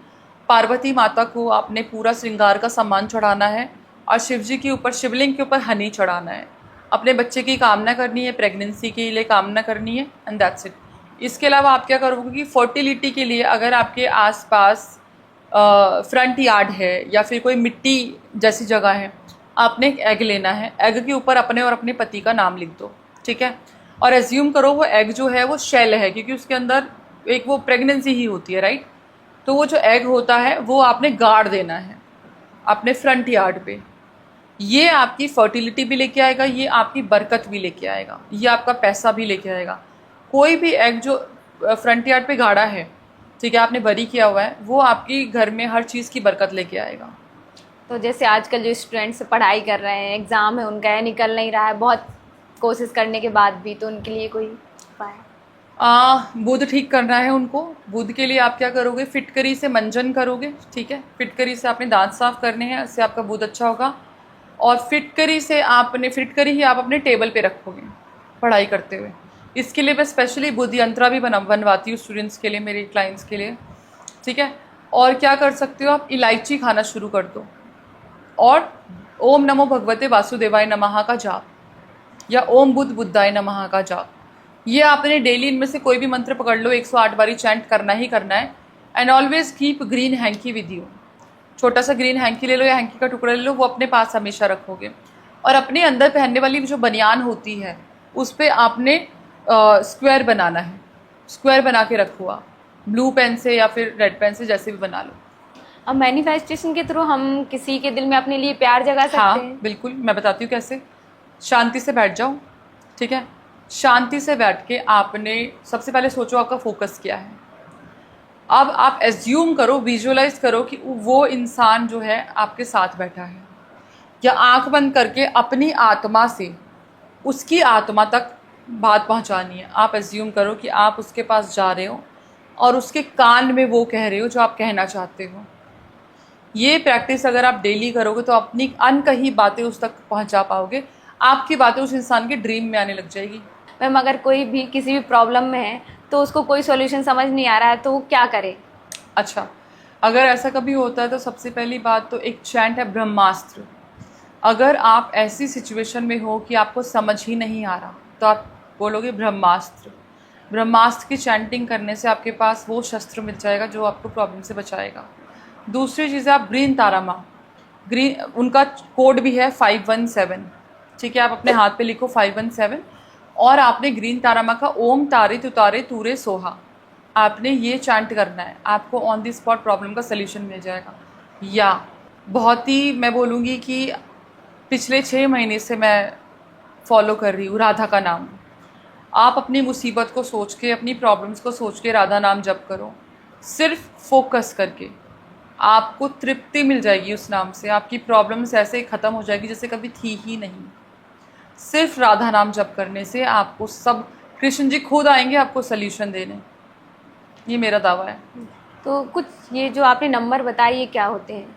पार्वती माता को आपने पूरा श्रृंगार का सामान चढ़ाना है और शिव जी के ऊपर, शिवलिंग के ऊपर हनी चढ़ाना है। अपने बच्चे की कामना करनी है, प्रेगनेंसी के लिए कामना करनी है, एंड दैट्स इट। इसके अलावा आप क्या करोगे कि फर्टिलिटी के लिए अगर आपके आसपास फ्रंट यार्ड है या फिर कोई मिट्टी जैसी जगह है, आपने एक एग लेना है। एग के ऊपर अपने और अपने पति का नाम लिख दो, ठीक है। और एज्यूम करो वो एग जो है वो शेल है, क्योंकि उसके अंदर एक वो प्रेगनेंसी ही होती है, राइट। तो वो जो एग होता है वो आपने गाड़ देना है अपने फ्रंट यार्ड पे। ये आपकी फर्टिलिटी भी लेके आएगा, ये आपकी बरकत भी लेके आएगा, ये आपका पैसा भी लेके आएगा। कोई भी एग जो फ्रंट यार्ड पे गाड़ा है, ठीक है, आपने बरी किया हुआ है, वो आपकी घर में हर चीज़ की बरकत लेके आएगा। तो जैसे आजकल जो स्टूडेंट्स पढ़ाई कर रहे हैं, एग्ज़ाम है उनका, है निकल नहीं रहा है बहुत कोशिश करने के बाद भी, तो उनके लिए कोई उपाय? बुध ठीक करना है उनको। बुध के लिए आप क्या करोगे, फिटकरी से मंजन करोगे, ठीक है। फिटकरी से आपने दांत साफ करने हैं, इससे आपका बुध अच्छा होगा। और फिटकरी ही आप अपने टेबल पे रखोगे पढ़ाई करते हुए। इसके लिए मैं स्पेशली बुध यंत्रा भी बनवाती हूँ स्टूडेंट्स के लिए, मेरे क्लाइंट्स के लिए, ठीक है। और क्या कर सकते हो आप, इलायची खाना शुरू कर दो और ओम नमो भगवते वासुदेवाय नमः का जाप या ओम बुद्ध बुद्धाय नमः का जाप, ये आपने डेली इनमें से कोई भी मंत्र पकड़ लो, 108 बारी चैंट करना ही करना है। And always keep green hanky with you. छोटा सा ग्रीन हैंकी ले लो या हैंकी का टुकड़ा ले लो, वो अपने पास हमेशा रखोगे। और अपने अंदर पहनने वाली जो बनियान होती है उस पर आपने स्क्वायर बनाना है, स्क्वायर बना के रखो आप, ब्लू पेन से या फिर रेड पेन से, जैसे भी बना लो। अब मैनिफेस्टेशन के थ्रू हम किसी के दिल में अपने लिए प्यार जगा सकते हाँ हैं? बिल्कुल, मैं बताती हूँ कैसे। शांति से बैठ जाओ, ठीक है। शांति से बैठ के आपने सबसे पहले सोचो आपका फोकस क्या है। अब आप एज्यूम करो, विजुअलाइज करो कि वो इंसान जो है आपके साथ बैठा है, या आंख बंद करके अपनी आत्मा से उसकी आत्मा तक बात पहुंचानी है। आप एज्यूम करो कि आप उसके पास जा रहे हो और उसके कान में वो कह रहे हो जो आप कहना चाहते हो। ये प्रैक्टिस अगर आप डेली करोगे तो अपनी अनकही बातें उस तक पहुंचा पाओगे। आपकी बातें उस इंसान के ड्रीम में आने लग जाएगी। मैम, अगर कोई भी किसी भी प्रॉब्लम में है तो उसको कोई सॉल्यूशन समझ नहीं आ रहा है, तो वो क्या करे? अच्छा, अगर ऐसा कभी होता है तो सबसे पहली बात तो एक चैंट है ब्रह्मास्त्र। अगर आप ऐसी सिचुएशन में हो कि आपको समझ ही नहीं आ रहा तो आप बोलोगे ब्रह्मास्त्र। ब्रह्मास्त्र की चैंटिंग करने से आपके पास वो शस्त्र मिल जाएगा जो आपको प्रॉब्लम से बचाएगा। दूसरी चीज़ है आप ग्रीन तारा माँ, ग्रीन उनका कोड भी है 517, ठीक है। आप अपने हाथ पे लिखो 517 और आपने ग्रीन तारा माँ का ओम तारे तुतारे तूरे सोहा, आपने ये चैंट करना है। आपको ऑन द स्पॉट प्रॉब्लम का सल्यूशन मिल जाएगा। या बहुत ही मैं बोलूँगी कि पिछले 6 महीने से मैं फॉलो कर रही हूँ राधा का नाम। आप अपनी मुसीबत को सोच के, अपनी प्रॉब्लम्स को सोच के राधा नाम जप करो, सिर्फ फोकस करके। आपको तृप्ति मिल जाएगी उस नाम से। आपकी प्रॉब्लम्स ऐसे ही ख़त्म हो जाएगी जैसे कभी थी ही नहीं। सिर्फ राधा नाम जप करने से आपको सब, कृष्ण जी खुद आएंगे आपको सल्यूशन देने, ये मेरा दावा है। तो कुछ ये जो आपने नंबर बताए, ये क्या होते हैं?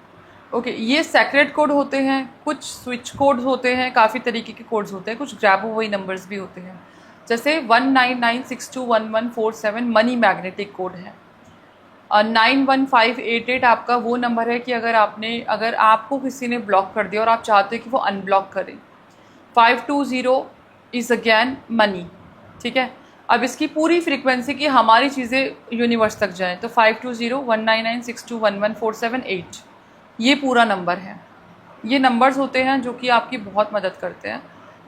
ओके, ये सेक्रेट कोड होते हैं, कुछ स्विच कोड्स होते हैं, काफ़ी तरीके के कोड्स होते हैं, कुछ ग्रैब हुए नंबर्स भी होते हैं। जैसे 1996211147 मनी मैग्नेटिक कोड है। 91588 आपका वो नंबर है कि अगर आपको किसी ने ब्लॉक कर दिया और आप चाहते हो कि वो अनब्लॉक करें। 520 इज़ अगेन मनी, ठीक है। अब इसकी पूरी फ्रीक्वेंसी की हमारी चीज़ें यूनिवर्स तक जाएं तो 520199621147 ये पूरा नंबर है। ये नंबर्स होते हैं जो कि आपकी बहुत मदद करते हैं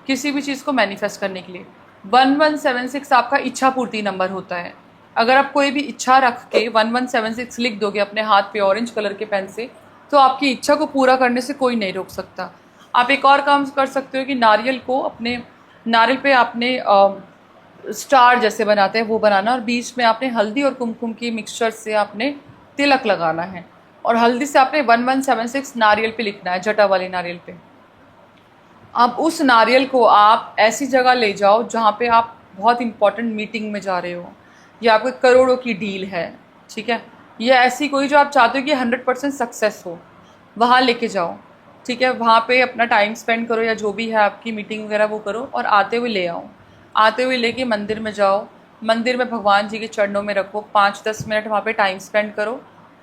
किसी भी चीज़ को मैनिफेस्ट करने के लिए। 1176 आपका इच्छा पूर्ति नंबर होता है। अगर आप कोई भी इच्छा रख के 1176 लिख दोगे अपने हाथ पे ऑरेंज कलर के पेन से, तो आपकी इच्छा को पूरा करने से कोई नहीं रोक सकता। आप एक और काम कर सकते हो कि नारियल पे आपने स्टार जैसे बनाते हैं वो बनाना, और बीच में आपने हल्दी और कुमकुम की मिक्सचर से आपने तिलक लगाना है, और हल्दी से आपने 1176 नारियल पे लिखना है, जटा वाले नारियल पे। अब उस नारियल को आप ऐसी जगह ले जाओ जहाँ पे आप बहुत इंपॉर्टेंट मीटिंग में जा रहे हो, या आपके करोड़ों की डील है, ठीक है, या ऐसी कोई जो आप चाहते हो कि 100% सक्सेस हो, वहाँ लेके जाओ, ठीक है। वहाँ पे अपना टाइम स्पेंड करो, या जो भी है आपकी मीटिंग वगैरह वो करो, और आते हुए ले आओ। आते हुए लेके मंदिर में जाओ, मंदिर में भगवान जी के चरणों में रखो, 5-10 मिनट वहाँ पे टाइम स्पेंड करो,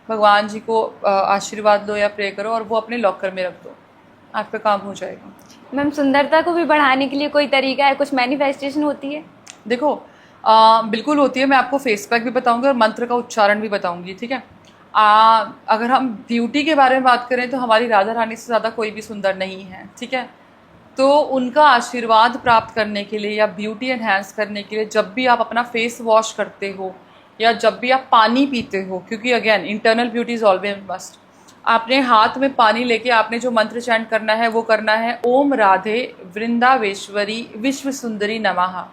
भगवान जी को आशीर्वाद लो या प्रे करो, और वो अपने लॉकर में रख दो, आपका काम हो जाएगा। मैम, सुंदरता को भी बढ़ाने के लिए कोई तरीका है, कुछ मैनिफेस्टेशन होती है? देखो बिल्कुल होती है। मैं आपको फेस पैक भी बताऊंगी और मंत्र का उच्चारण भी बताऊंगी, ठीक है। अगर हम ब्यूटी के बारे में बात करें तो हमारी राधा रानी से ज़्यादा कोई भी सुंदर नहीं है, ठीक है। तो उनका आशीर्वाद प्राप्त करने के लिए या ब्यूटी एनहांस करने के लिए जब भी आप अपना फेस वॉश करते हो या जब भी आप पानी पीते हो, क्योंकि again internal beauty is always must, आपने हाथ में पानी लेके आपने जो मंत्र चैंट करना है वो करना है, ओम राधे वृंदावेश्वरी विश्व सुंदरी नमः,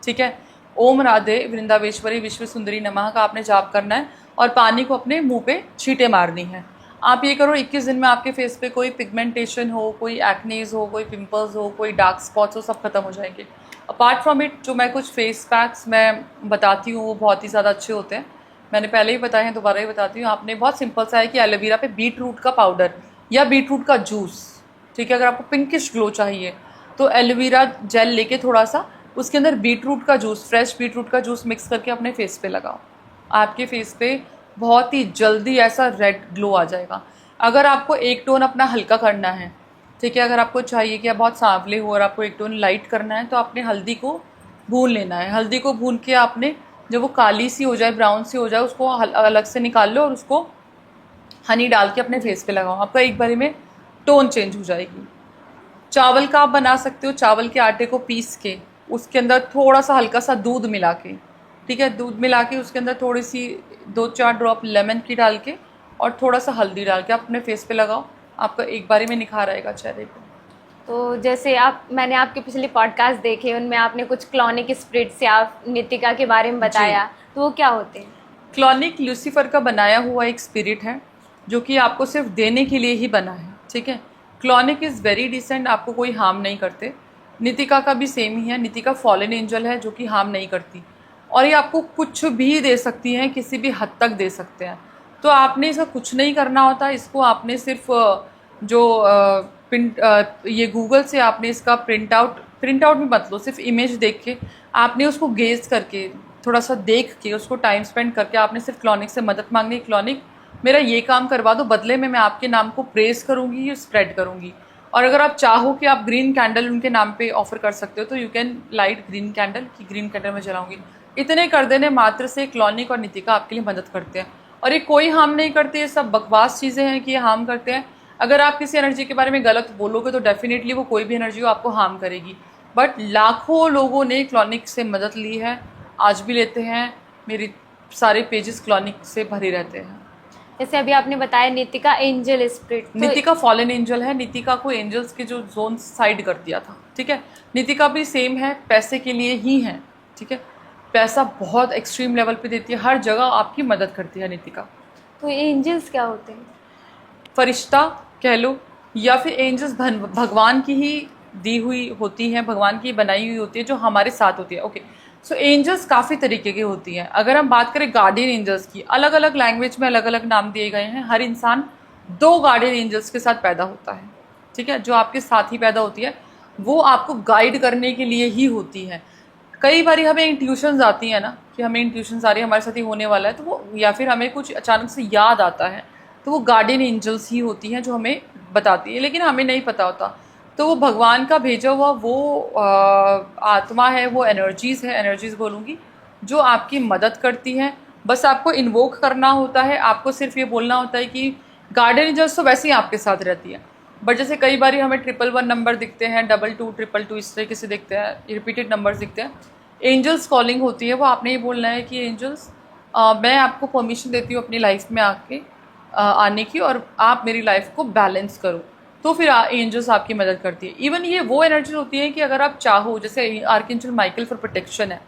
ठीक है। ओम राधे वृंदावेश्वरी विश्व सुंदरी नमः का आपने जाप करना है, और पानी को अपने मुंह पे छींटे मारनी है। आप ये करो, 21 दिन में आपके फेस पे कोई पिगमेंटेशन हो, कोई एक्नेज हो, कोई पिंपल्स हो, कोई डार्क स्पॉट्स हो, सब खत्म हो जाएंगे। अपार्ट फ्रॉम इट जो मैं कुछ फेस पैक्स मैं बताती हूँ वो बहुत ही ज़्यादा अच्छे होते हैं। मैंने पहले ही बताए हैं, दोबारा ही बताती हूँ। आपने बहुत सिंपल सा है कि एलोवेरा पे बीट रूट का पाउडर या बीट रूट का जूस, ठीक है। अगर आपको पिंकिश ग्लो चाहिए तो एलोवेरा जेल लेके थोड़ा सा उसके अंदर बीट रूट का जूस, फ्रेश बीट रूट का जूस मिक्स करके अपने फेस पे लगाओ। आपके फेस पे बहुत ही जल्दी ऐसा रेड ग्लो आ जाएगा। अगर आपको एक टोन अपना हल्का करना है, ठीक है, अगर आपको चाहिए कि आप बहुत सांवले हो और आपको एक टोन लाइट करना है, तो आपने हल्दी को भून लेना है। हल्दी को भून के आपने जब वो काली सी हो जाए, ब्राउन सी हो जाए, उसको अलग से निकाल लो और उसको हनी डाल के अपने फेस पे लगाओ। आपका एक बारी में टोन चेंज हो जाएगी। चावल का आप बना सकते हो, चावल के आटे को पीस के उसके अंदर थोड़ा सा हल्का सा दूध मिला के, ठीक है, दूध मिला के उसके अंदर थोड़ी सी 2-4 ड्रॉप लेमन की डाल के और थोड़ा सा हल्दी डाल के आप अपने फेस पे लगाओ। आपका एक बारी में निखार आएगा चेहरे पे। तो जैसे मैंने आपके पिछले पॉडकास्ट देखे, उनमें आपने कुछ क्लॉनिक स्पिरिट से आप नितिका के बारे में बताया, तो वो क्या होते हैं? क्लॉनिक लूसीफर का बनाया हुआ एक स्पिरिट है जो कि आपको सिर्फ देने के लिए ही बना है, ठीक है। क्लॉनिक इज़ वेरी डिसेंट, आपको कोई हार्म नहीं करते। नितिका का भी सेम ही है। नितिका फॉलन एंजल है जो कि हार्म नहीं करती, और ये आपको कुछ भी दे सकती हैं, किसी भी हद तक दे सकते हैं। तो आपने इसका कुछ नहीं करना होता। इसको आपने सिर्फ ये गूगल से आपने इसका प्रिंट आउट भी मत लो, सिर्फ इमेज देख के आपने उसको गेज करके थोड़ा सा देख के उसको टाइम स्पेंड करके आपने सिर्फ क्लॉनिक से मदद मांगनी। क्लॉनिक मेरा ये काम करवा दो, बदले में मैं आपके नाम को प्रेस करूँगी, स्प्रेड करूँगी। और अगर आप चाहो कि आप ग्रीन कैंडल उनके नाम पे ऑफर कर सकते हो तो you can light green candle, कि ग्रीन कैंडल मैं जलाऊंगी। इतने कर देने मात्र से क्लॉनिक और नितिका आपके लिए मदद करते हैं, और ये कोई हार्म नहीं करते। ये सब बकवास चीज़ें हैं कि ये हार्म करते हैं। अगर आप किसी एनर्जी के बारे में गलत बोलोगे तो डेफिनेटली वो कोई भी एनर्जी हो आपको हार्म करेगी। बट लाखों लोगों ने क्लॉनिक से मदद ली है, आज भी लेते हैं। मेरी सारे पेजेस क्लॉनिक से भरे रहते हैं। जैसे अभी आपने बताया नितिका एंजल स्पिरिट, तो नितिका फॉलन एंजल है। नितिका को एंजल्स के जो जोन साइड कर दिया था, ठीक है। नितिका भी सेम है, पैसे के लिए ही है, ठीक है। पैसा बहुत एक्सट्रीम लेवल पे देती है, हर जगह आपकी मदद करती है नितिका। तो एंजल्स क्या होते हैं? फरिश्ता कह लो, या फिर एंजल्स भगवान की ही दी हुई होती हैं, भगवान की बनाई हुई होती है जो हमारे साथ होती है। ओके, सो एंजल्स काफ़ी तरीके की होती हैं। अगर हम बात करें गार्डियन एंजल्स की, अलग अलग लैंग्वेज में अलग अलग नाम दिए गए हैं। हर इंसान 2 गार्डियन एंजल्स के साथ पैदा होता है, ठीक है। जो आपके साथ ही पैदा होती है वो आपको गाइड करने के लिए ही होती है। कई बार हमें इंट्यूशंस आती हैं ना कि हमें इंट्यूशंस आ रही है हमारे साथ ही होने वाला है, तो वो या फिर हमें कुछ अचानक से याद आता है, तो वो गार्डियन एंजल्स ही होती हैं जो हमें बताती है, लेकिन हमें नहीं पता होता। तो वो भगवान का भेजा हुआ वो आत्मा है, वो एनर्जीज़ है, एनर्जीज़ बोलूँगी, जो आपकी मदद करती हैं। बस आपको इन्वोक करना होता है, आपको सिर्फ ये बोलना होता है कि गार्डियन एंजल्स तो वैसे ही आपके साथ रहती है। बट जैसे कई बार हमें 111 नंबर दिखते हैं, 22 222 इस तरीके से दिखते हैं, रिपीटेड नंबर्स दिखते हैं, एंजल्स कॉलिंग होती है। वो आपने ये बोलना है कि एंजल्स मैं आपको परमिशन देती हूँ अपनी लाइफ में आके आने की, और आप मेरी लाइफ को बैलेंस करो। तो फिर एंजल्स आपकी मदद करती है। इवन ये वो एनर्जी होती है कि अगर आप चाहो, जैसे आर्कएंजल माइकल फॉर प्रोटेक्शन है,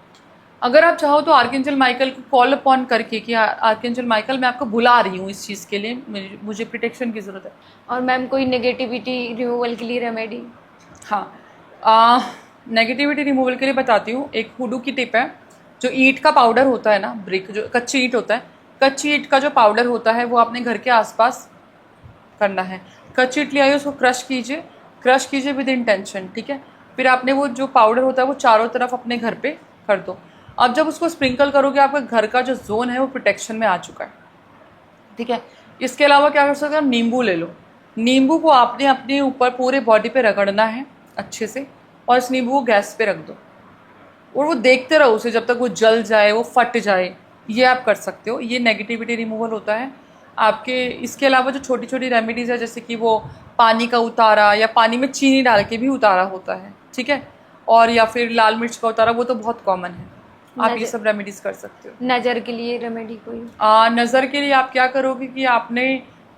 अगर आप चाहो तो आर्कएंजल माइकल को कॉल अपॉन करके कि आर्कएंजल माइकल मैं आपको बुला रही हूँ इस चीज़ के लिए, मुझे प्रोटेक्शन की ज़रूरत है। और मैम कोई नेगेटिविटी रिमूवल के लिए रेमेडी? हाँ, नेगेटिविटी रिमूवल के लिए बताती हूँ। एक हुडू की टिप है, जो ईंट का पाउडर होता है ना, ब्रिक जो कच्ची ईंट होता है, कच्ची ईंट का जो पाउडर होता है वो अपने घर के आसपास करना है। कच्ची ईंट ले आइए, उसको क्रश कीजिए विद इंटेंशन, ठीक है। फिर आपने वो जो पाउडर होता है वो चारों तरफ अपने घर पे कर दो। अब जब उसको स्प्रिंकल करोगे, आपका घर का जो जोन है वो प्रोटेक्शन में आ चुका है, ठीक है। इसके अलावा क्या कर सकते हो, नींबू ले लो। नींबू को आपने अपने ऊपर पूरे बॉडी पे रगड़ना है अच्छे से, और इस नींबू को गैस पे रख दो, और वो देखते रहो उसे जब तक वो जल जाए, वो फट जाए। ये आप कर सकते हो, ये नेगेटिविटी रिमूवल होता है आपके। इसके अलावा जो छोटी छोटी रेमेडीज़ है, जैसे कि वो पानी का उतारा, या पानी में चीनी डाल के भी उतारा होता है, ठीक है, और या फिर लाल मिर्च का उतारा, वो तो बहुत कॉमन है। आप ये सब रेमेडीज कर सकते हो। नज़र के लिए रेमेडी कोई? नज़र के लिए आप क्या करोगे कि आपने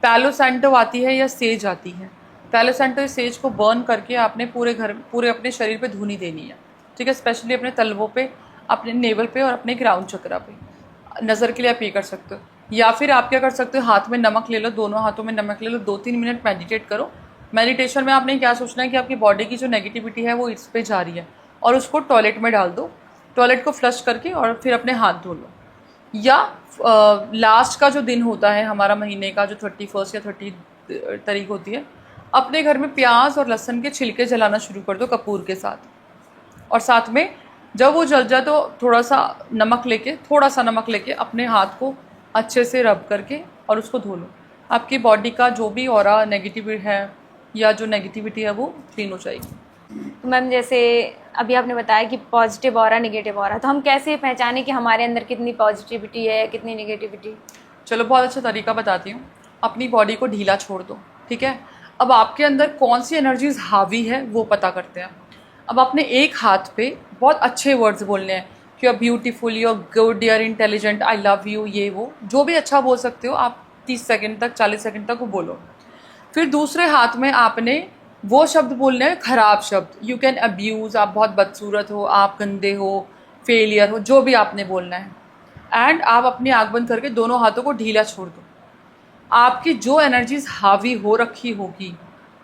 पैलो सैंटो आती है या सेज आती है, पैलो सैंटो या सेज को बर्न करके आपने पूरे अपने शरीर पे धुनी देनी है, ठीक है। स्पेशली अपने तलवों पे, अपने नेवल पे और अपने ग्राउंड चक्रा पे। नज़र के लिए आप ये कर सकते हो। या फिर आप क्या कर सकते हो, हाथ में नमक ले लो, दोनों हाथों में नमक ले लो, 2-3 मिनट मेडिटेट करो। मेडिटेशन में आपने क्या सोचना है कि आपकी बॉडी की जो नेगेटिविटी है वो इस पे जा रही है, और उसको टॉयलेट में डाल दो, टॉयलेट को फ्लश करके, और फिर अपने हाथ धो लो। या लास्ट का जो दिन होता है हमारा महीने का, जो 31 या 30 तारीख होती है, अपने घर में प्याज और लहसुन के छिलके जलाना शुरू कर दो कपूर के साथ, और साथ में जब वो जल जाए तो थोड़ा सा नमक लेके अपने हाथ को अच्छे से रब करके और उसको धो लो। आपकी बॉडी का जो भी ऑरा नेगेटिव है या जो नेगेटिविटी है वो क्लीन हो जाएगी। तो मैम जैसे अभी आपने बताया कि पॉजिटिव ऑरा नेगेटिव ऑरा, तो हम कैसे पहचाने कि हमारे अंदर कितनी पॉजिटिविटी है, कितनी नेगेटिविटी? चलो, बहुत अच्छा तरीका बताती हूँ। अपनी बॉडी को ढीला छोड़ दो, ठीक है। अब आपके अंदर कौन सी एनर्जीज हावी है वो पता करते हैं। अब अपने एक हाथ पे बहुत अच्छे वर्ड्स बोलने हैं कि you are beautiful, you are good, you are intelligent, I love you, ये वो जो भी अच्छा बोल सकते हो आप 30 सेकंड तक, 40 सेकंड तक वो बोलो। फिर दूसरे हाथ में आपने वो शब्द बोलने हैं, खराब शब्द, यू कैन अब्यूज़, आप बहुत बदसूरत हो, आप गंदे हो, फेलियर हो, जो भी आपने बोलना है। एंड आप अपनी आँख बंद करके दोनों हाथों को ढीला छोड़ दो। आपकी जो एनर्जीज हावी हो रखी होगी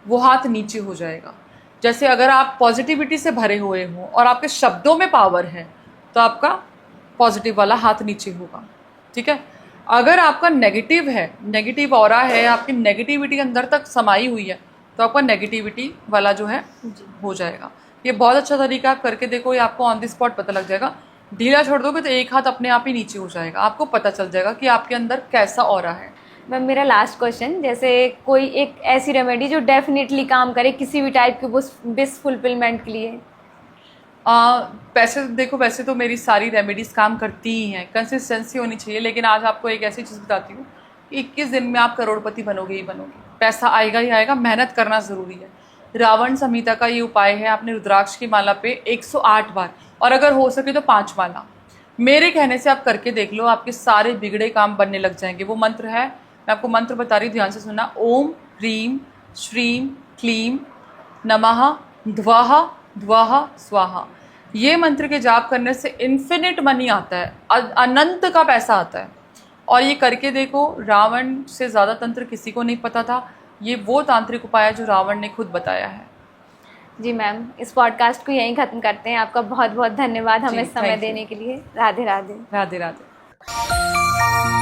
वो हाथ नीचे हो जाएगा। जैसे अगर आप पॉजिटिविटी से भरे हुए हो और आपके शब्दों में पावर है तो आपका पॉजिटिव वाला हाथ नीचे होगा, ठीक है। अगर आपका नेगेटिव है, नेगेटिव ऑरा है, आपकी नेगेटिविटी अंदर तक समाई हुई है, तो आपका नेगेटिविटी वाला जो है हो जाएगा। ये बहुत अच्छा तरीका, आप करके देखो, ये आपको ऑन द स्पॉट पता लग जाएगा। ढीला छोड़ दोगे तो एक हाथ अपने आप ही नीचे हो जाएगा, आपको पता चल जाएगा कि आपके अंदर कैसा ऑरा है। मैम मेरा लास्ट क्वेश्चन, जैसे कोई एक ऐसी रेमेडी जो डेफिनेटली काम करे किसी भी टाइप की विश फुलफिलमेंट के लिए? पैसे देखो, वैसे तो मेरी सारी रेमेडीज़ काम करती ही हैं, कंसिस्टेंसी होनी चाहिए। लेकिन आज आपको एक ऐसी चीज़ बताती हूँ, 21 दिन में आप करोड़पति बनोगे ही बनोगे, पैसा आएगा ही आएगा, मेहनत करना ज़रूरी है। रावण संहिता का ये उपाय है, आपने रुद्राक्ष की माला पे 108 बार, और अगर हो सके तो 5 माला, मेरे कहने से आप करके देख लो, आपके सारे बिगड़े काम बनने लग जाएंगे। वो मंत्र है, मैं आपको मंत्र बता रही हूँ, ध्यान से सुनना। ओम ह्रीम श्रीम क्लीम नमः ध्वः ध्वः स्वाहा। ये मंत्र के जाप करने से इन्फिनिट मनी आता है, अनंत का पैसा आता है। और ये करके देखो, रावण से ज़्यादा तंत्र किसी को नहीं पता था। ये वो तांत्रिक उपाय है जो रावण ने खुद बताया है। जी मैम, इस पॉडकास्ट को यहीं ख़त्म करते हैं। आपका बहुत बहुत धन्यवाद हमें समय thank you. देने के लिए। राधे राधे। राधे राधे।